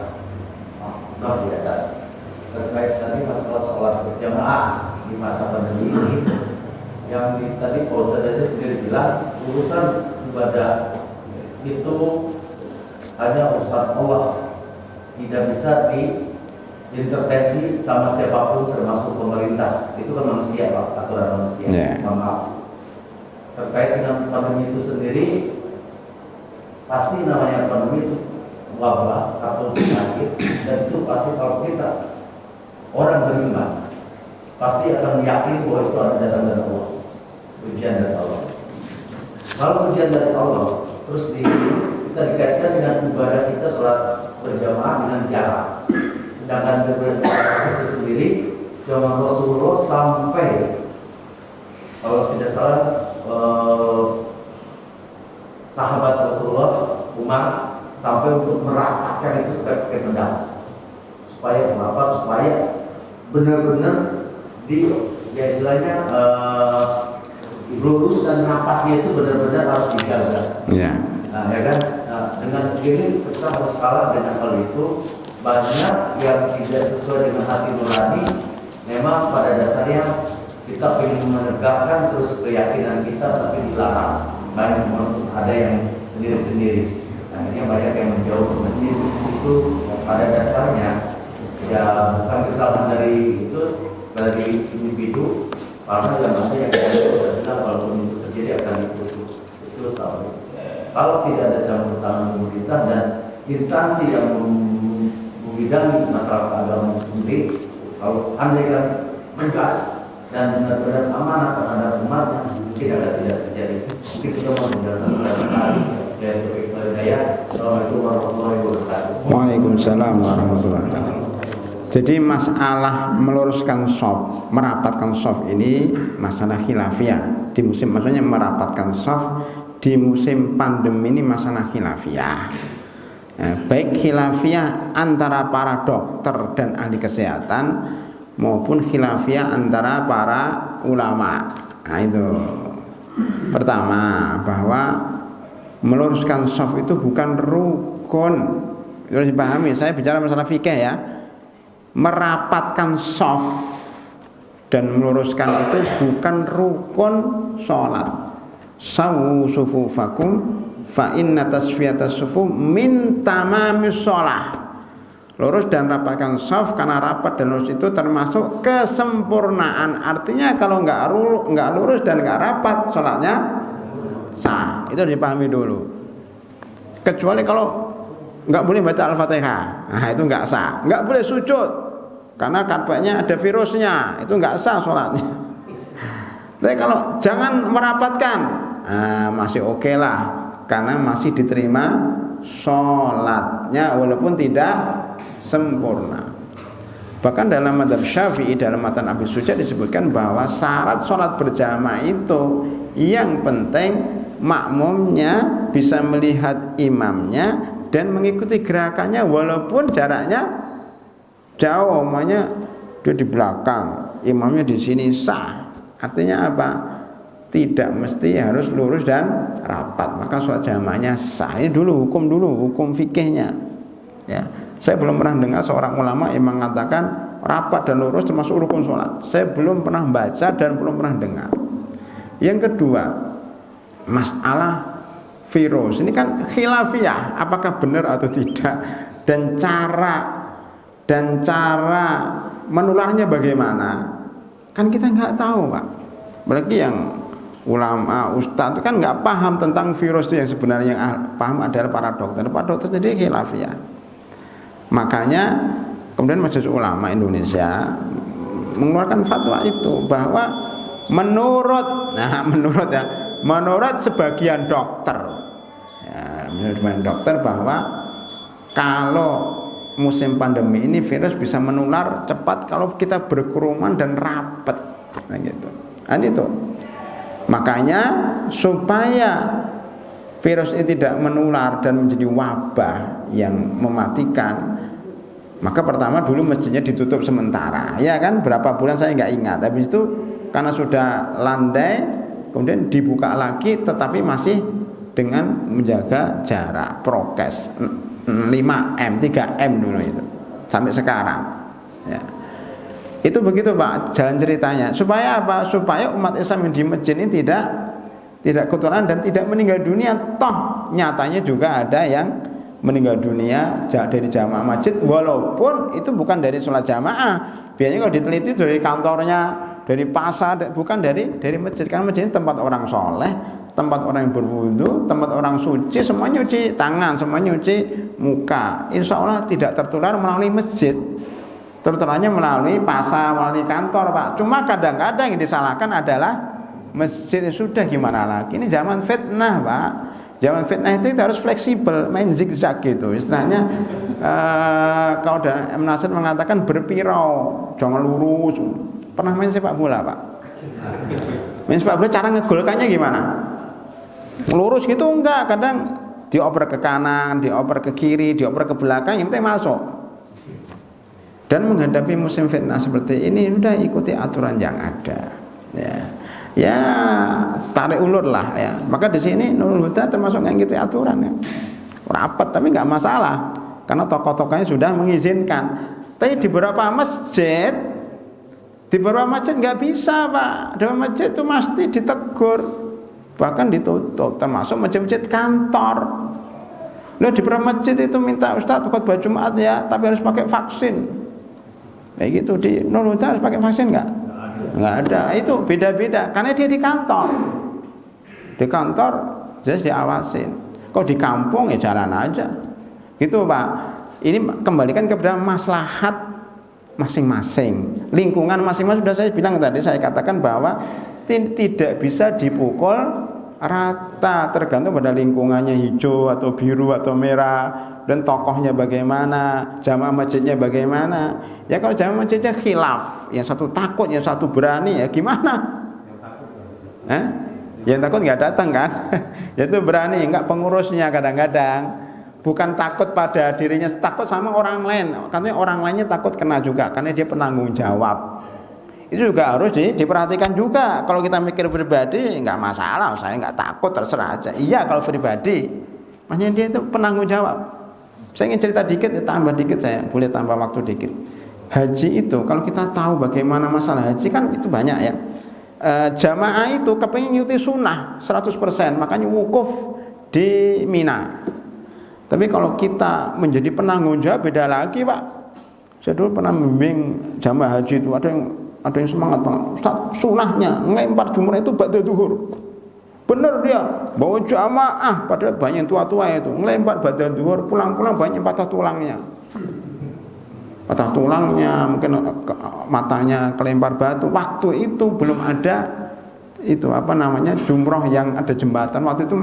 terkait tadi masalah sholat berjamaah di masa pandemi ini, yang tadi Pak Ustaz aja sendiri bilang urusan ibadah itu hanya urusan Allah, tidak bisa diintervensi sama siapapun termasuk pemerintah. Itu kan manusia Pak, aturan manusia. Maaf. Terkait dengan pandemi itu sendiri, pasti namanya pandemi itu wabah atau penyakit, dan itu pasti kalau kita orang beriman pasti akan meyakini bahwa itu ada datang dari Allah, ujian dari Allah. Kalau ujian dari Allah, terus kita dikaitkan dengan ibadah kita sholat berjamaah dengan jarak. Sedangkan ibadah itu sendiri zaman Rasulullah sampai, kalau tidak salah, sahabat Rasulullah Umar sampai untuk merapatkan itu supaya pakai pedang, supaya merapat, supaya benar-benar ya istilahnya lurus dan rapatnya itu benar-benar harus dijaga. Ya. Nah, ya kan. Nah, dengan ini kita harus kalah dengan hal itu. Banyak yang tidak sesuai dengan hati nurani. Memang pada dasarnya kita ingin menegakkan terus keyakinan kita, tapi dilarang. Banyak ada yang sendiri-sendiri. Nah, ini banyak yang menjauh ke masjid. Itu pada dasarnya ya bukan kesalahan dari individu, karena yang ada yang kita bilang walaupun itu terjadi akan ditutup. Itu tahu. Kalau tidak ada campur tangan pemerintah dan instansi yang membidangi masalah agama sendiri, kalau andai kan tegas dan benar-benar amanah terhadap umatnya, mungkin tidak terjadi. Mungkin kita mau menjalankan dan berhidayah. Assalamualaikum warahmatullahi wabarakatuh. Waalaikumsalam warahmatullahi wabarakatuh. Jadi masalah meluruskan shaf, merapatkan shaf ini masalah khilafiyah di musim, maksudnya merapatkan shaf di musim pandemi ini masalah khilafiyah. Baik khilafiyah antara para dokter dan ahli kesehatan maupun khilafiyah antara para ulama. Nah itu pertama, bahwa meluruskan shaf itu bukan rukun. Harus dipahami, saya bicara masalah fikih ya. Merapatkan shaf dan meluruskan itu bukan rukun sholat. Sawu sufufakum fa inna tasfiyatas sufuf min tamamis sholah. Lurus dan rapatkan shaf, karena rapat dan lurus itu termasuk kesempurnaan. Artinya kalau nggak lurus dan nggak rapat, sholatnya sah. Itu dipahami dulu. Kecuali kalau nggak boleh baca Al-Fatihah, nah itu nggak sah. Nggak boleh sujud karena kabarnya ada virusnya, itu nggak sah sholatnya. Tapi kalau jangan merapatkan, nah, masih oke lah, karena masih diterima sholatnya walaupun tidak sempurna. Bahkan dalam madzhab Syafi'i, dalam matan Abi Suja disebutkan bahwa syarat sholat berjamaah itu yang penting makmumnya bisa melihat imamnya dan mengikuti gerakannya walaupun jaraknya jauh, umpamanya dia di belakang, imamnya di sini, sah. Artinya apa? tidak mesti harus lurus dan rapat, maka sholat jamaahnya sah. Ini dulu hukum fikihnya. Ya, saya belum pernah dengar seorang ulama yang mengatakan rapat dan lurus termasuk rukun sholat. Saya belum pernah baca dan belum pernah dengar. Yang kedua, masalah virus ini kan khilafiyah, apakah benar atau tidak, dan cara menularnya bagaimana, kan kita nggak tahu, Pak. Apalagi yang ulama, ustadz itu kan nggak paham tentang virus itu. Yang sebenarnya yang paham adalah para dokter. Para dokter jadi khilafiyah. Makanya kemudian Majelis Ulama Indonesia mengeluarkan fatwa itu bahwa menurut sebagian dokter, menurut sebagian dokter bahwa kalau musim pandemi ini virus bisa menular cepat kalau kita berkerumun dan rapat, gitu. Itu. Makanya supaya virus ini tidak menular dan menjadi wabah yang mematikan, maka pertama dulu masjidnya ditutup sementara, ya kan, berapa bulan saya nggak ingat. Habis itu karena sudah landai, kemudian dibuka lagi, tetapi masih dengan menjaga jarak, prokes 5M, 3M dulu itu sampai sekarang. Ya. Itu begitu, Pak, jalan ceritanya. Supaya apa? Supaya umat Islam yang di masjid ini tidak ketularan dan tidak meninggal dunia. Toh nyatanya juga ada yang meninggal dunia dari jamaah masjid, walaupun itu bukan dari sholat jamaah. Biasanya kalau diteliti dari kantornya, dari pasar, bukan dari masjid. Karena masjid ini tempat orang soleh, tempat orang yang berwudu, tempat orang suci, semua nyuci tangan, semua nyuci muka. Insya Allah tidak tertular melalui masjid, tertularnya melalui pasar, melalui kantor, Pak. Cuma kadang-kadang yang disalahkan adalah masjid. Sudah gimana lagi, ini zaman fitnah, Pak. Zaman fitnah itu harus fleksibel, main zigzag gitu istilahnya. Kalau M. Nasir mengatakan berpirau, jangan lurus. Pernah main sepak bola, Pak? Main sepak bola cara ngegolkannya gimana? Lurus gitu enggak, kadang dioper ke kanan, dioper ke kiri, dioper ke belakang, yang penting masuk. Dan menghadapi musim fitnah seperti ini sudah ikuti aturan yang ada. Ya tarik ulur lah ya. Maka di sini Nurul Huda termasuk yang gitu aturan ya. Rapat tapi nggak masalah karena tokoh-tokohnya sudah mengizinkan. Tapi di beberapa masjid nggak bisa, Pak. Di masjid itu mesti ditegur, bahkan ditutup, termasuk masjid-masjid kantor. Nah, di beberapa masjid itu minta Ustaz khutbah Jumat ya, tapi harus pakai vaksin. Kayak gitu. Di Nurul Huda harus pakai vaksin nggak? Nggak ada. Itu beda-beda karena dia di kantor. Di kantor jadi diawasin. Kok di kampung ya jalan aja. Gitu, Pak. Ini kembalikan kepada maslahat masing-masing. Lingkungan masing-masing sudah saya bilang tadi, saya katakan bahwa tidak bisa dipukul rata, tergantung pada lingkungannya, hijau atau biru atau merah, dan tokohnya bagaimana, jamaah masjidnya bagaimana. Ya kalau jamaah masjidnya khilaf, yang satu takut, yang satu berani, ya gimana? Yang takut nggak datang kan? Yaitu berani, nggak pengurusnya kadang-kadang. Bukan takut pada dirinya, takut sama orang lain. Karena orang lainnya takut kena juga, karena dia penanggung jawab. Itu juga harus diperhatikan juga. Kalau kita mikir pribadi nggak masalah, saya nggak takut, terserah aja. Iya kalau pribadi, makanya dia itu penanggung jawab. Saya ingin cerita dikit, tambah dikit, saya boleh tambah waktu dikit. Haji itu kalau kita tahu bagaimana masalah haji kan itu banyak ya. Jamaah itu kepingin ngikuti sunnah 100%, makanya wukuf di Mina. Tapi kalau kita menjadi penanggung jawab beda lagi, Pak. Saya dulu pernah membimbing jamaah haji itu, ada yang semangat banget. Ustaz, sunahnya ngelempar jumrah itu ba'da zuhur. Benar dia, bawa jamaah padahal banyak tua-tua itu ngelempar ba'da zuhur, pulang-pulang banyak patah tulangnya. Patah tulangnya, mungkin matanya kelempar batu. Waktu itu belum ada itu jumroh yang ada jembatan. Waktu itu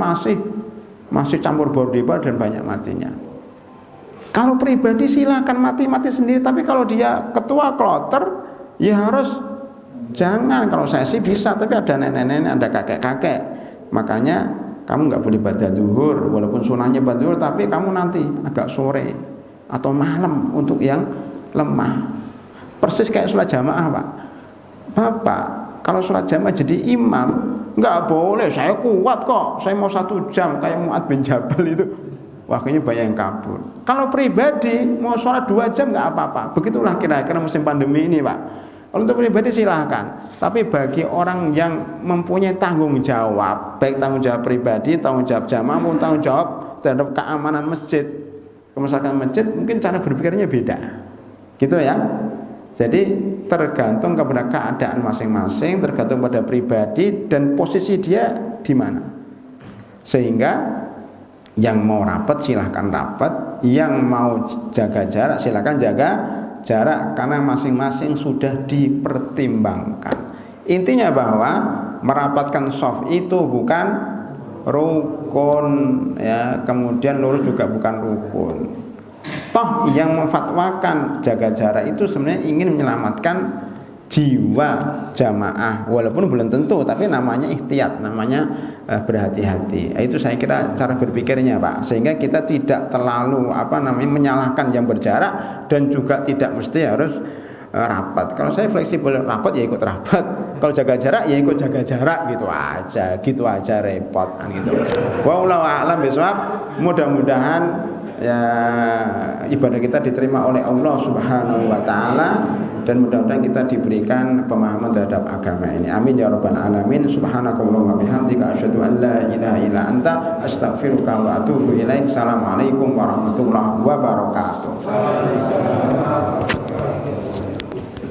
masih campur bordiba dan banyak matinya. Kalau pribadi silakan mati sendiri, tapi kalau dia ketua kloter ya harus jangan. Kalau saya sih bisa, tapi ada nenek-nenek, ada kakek-kakek. Makanya kamu nggak boleh ba'da zuhur, walaupun sunahnya ba'da zuhur, tapi kamu nanti agak sore atau malam untuk yang lemah. Persis kayak sholat jamaah, Pak. Bapak kalau sholat jamaah jadi imam, Enggak boleh, saya kuat kok, saya mau 1 jam kayak Mu'adz bin Jabal itu. Wah, ini banyak yang kabur. Kalau pribadi mau sholat 2 jam nggak apa-apa. Begitulah kira-kira musim pandemi ini, Pak. Kalau untuk pribadi silahkan. Tapi bagi orang yang mempunyai tanggung jawab, baik tanggung jawab pribadi, tanggung jawab jamaah maupun tanggung jawab terhadap keamanan masjid, kemaslahatan masjid, mungkin cara berpikirnya beda. Gitu ya. Jadi tergantung kepada keadaan masing-masing, tergantung pada pribadi dan posisi dia di mana. Sehingga yang mau rapat silahkan rapat, yang mau jaga jarak silahkan jaga jarak, karena masing-masing sudah dipertimbangkan. Intinya bahwa merapatkan shaf itu bukan rukun ya, kemudian lurus juga bukan rukun. Toh yang memfatwakan jaga jarak itu sebenarnya ingin menyelamatkan jiwa jamaah, walaupun belum tentu, tapi namanya ihtiyat, namanya berhati-hati. Itu saya kira cara berpikirnya, Pak. Sehingga kita tidak terlalu menyalahkan yang berjarak dan juga tidak mesti harus rapat. Kalau saya fleksibel, rapat ya ikut rapat. Kalau jaga jarak ya ikut jaga jarak, gitu aja repot kan gitu. Wallahu a'lam bishawab. Mudah-mudahan ya ibadah kita diterima oleh Allah Subhanahu wa taala dan mudah-mudahan kita diberikan pemahaman terhadap agama ini. Amin ya rabbal alamin. Subhanakallahumma bihamdika asyhadu an la ilaha illa anta astaghfiruka wa atubu ilaik. Assalamualaikum warahmatullahi wabarakatuh.